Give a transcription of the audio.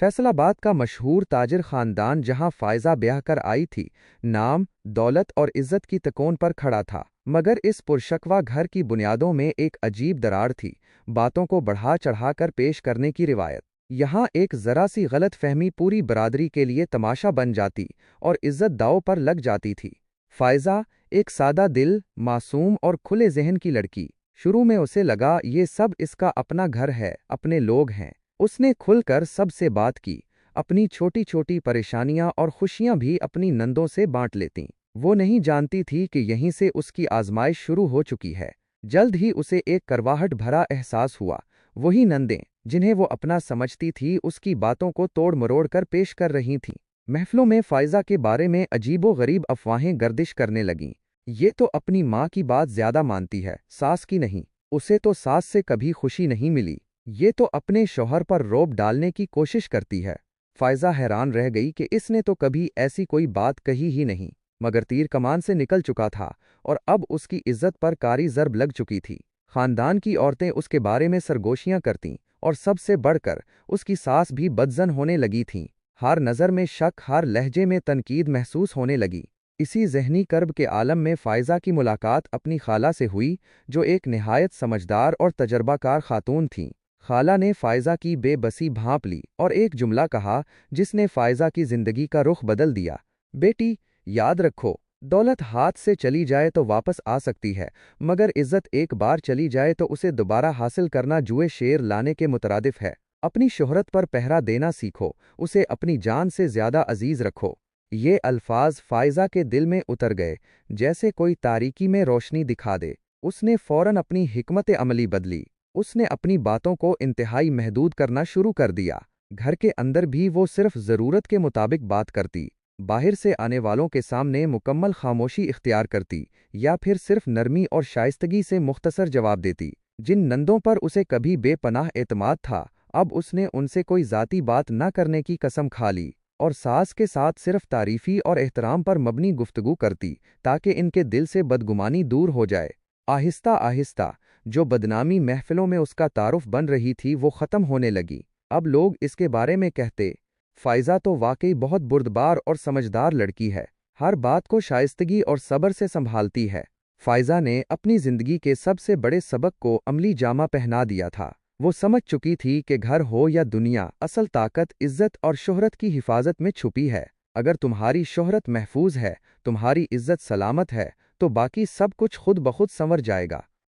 फैसलाबाद का मशहूर ताजिर खानदान जहां फायजा ब्याह कर आई थी, नाम, दौलत और इज्जत की तकोन पर खड़ा था, मगर इस पुरशकवा घर की बुनियादों में एक अजीब दरार थी, बातों को बढ़ा चढ़ाकर पेश करने की रिवायत। यहाँ एक जरा सी गलत फहमी पूरी बरादरी के लिए तमाशा बन जाती और इज्जत दांव पर लग जाती थी। फायजा, एक सादा दिल, मासूम और खुले जहन की लड़की, शुरू में उसे लगा ये सब इसका अपना घर है, अपने लोग हैं। उसने खुलकर सबसे बात की, अपनी छोटी छोटी परेशानियां और खुशियां भी अपनी नंदों से बांट लेती। वो नहीं जानती थी कि यहीं से उसकी आजमाइश शुरू हो चुकी है। जल्द ही उसे एक करवाहट भरा एहसास हुआ। वही नंदें, जिन्हें वो अपना समझती थी, उसकी बातों को तोड़ मरोड़ कर पेश कर रही थीं। महफिलों में फायजा के बारे में अजीबो गरीब अफवाहें गर्दिश करने लगीं। ये तो अपनी माँ की बात ज्यादा मानती है, सास की नहीं। उसे तो सास से कभी खुशी नहीं मिली। ये तो अपने शौहर पर रौब डालने की कोशिश करती है। फायजा हैरान रह गई कि इसने तो कभी ऐसी कोई बात कही ही नहीं, मगर तीर कमान से निकल चुका था और अब उसकी इज्जत पर कारी ज़र्ब लग चुकी थी। खानदान की औरतें उसके बारे में सरगोशियां करतीं और सबसे बढ़कर उसकी सास भी बदजन होने लगी थीं। हर नज़र में शक, हर लहजे में तनकीद महसूस होने लगी। इसी ज़हनी कर्ब के आलम में फायजा की मुलाकात अपनी खाला से हुई, जो एक निहायत समझदार और तजर्बाकार खातून थीं। खाला ने फायजा की बेबसी भांप ली और एक जुमला कहा जिसने फायजा की जिंदगी का रुख बदल दिया। बेटी, याद रखो, दौलत हाथ से चली जाए तो वापस आ सकती है, मगर इज्जत एक बार चली जाए तो उसे दोबारा हासिल करना जुए शेर लाने के मुतरादिफ है। अपनी शोहरत पर पहरा देना सीखो, उसे अपनी जान से ज्यादा अजीज रखो। ये अल्फाज फायजा के दिल में उतर गए, जैसे कोई तारीकी में रोशनी दिखा दे। उसने फौरन अपनी हिकमत अमली बदली। उसने अपनी बातों को इंतहाई महदूद करना शुरू कर दिया। घर के अंदर भी वो सिर्फ ज़रूरत के मुताबिक बात करती, बाहर से आने वालों के सामने मुकम्मल खामोशी इख्तियार करती, या फिर सिर्फ नरमी और शाइस्तगी से मुख्तसर जवाब देती। जिन नंदों पर उसे कभी बेपनाह एतमाद था, अब उसने उनसे कोई ज़ाती बात न करने की कसम खा ली और सास के साथ सिर्फ तारीफ़ी और एहतराम पर मबनी गुफ्तगू करती, ताकि इनके दिल से बदगुमानी दूर हो जाए। आहिस्ता आहिस्ता जो बदनामी महफिलों में उसका तारुफ बन रही थी, वो ख़त्म होने लगी। अब लोग इसके बारे में कहते, फायजा तो वाकई बहुत बुर्दबार और समझदार लड़की है, हर बात को शाइस्तगी और सब्र से संभालती है। फायजा ने अपनी जिंदगी के सबसे बड़े सबक को अमली जामा पहना दिया था। वो समझ चुकी थी कि घर हो या दुनिया, असल ताकत इज्जत और शोहरत की हिफाजत में छुपी है। अगर तुम्हारी शोहरत महफूज है, तुम्हारी इज्जत सलामत है, तो बाकी सब कुछ खुद ब खुद संवर जाएगा।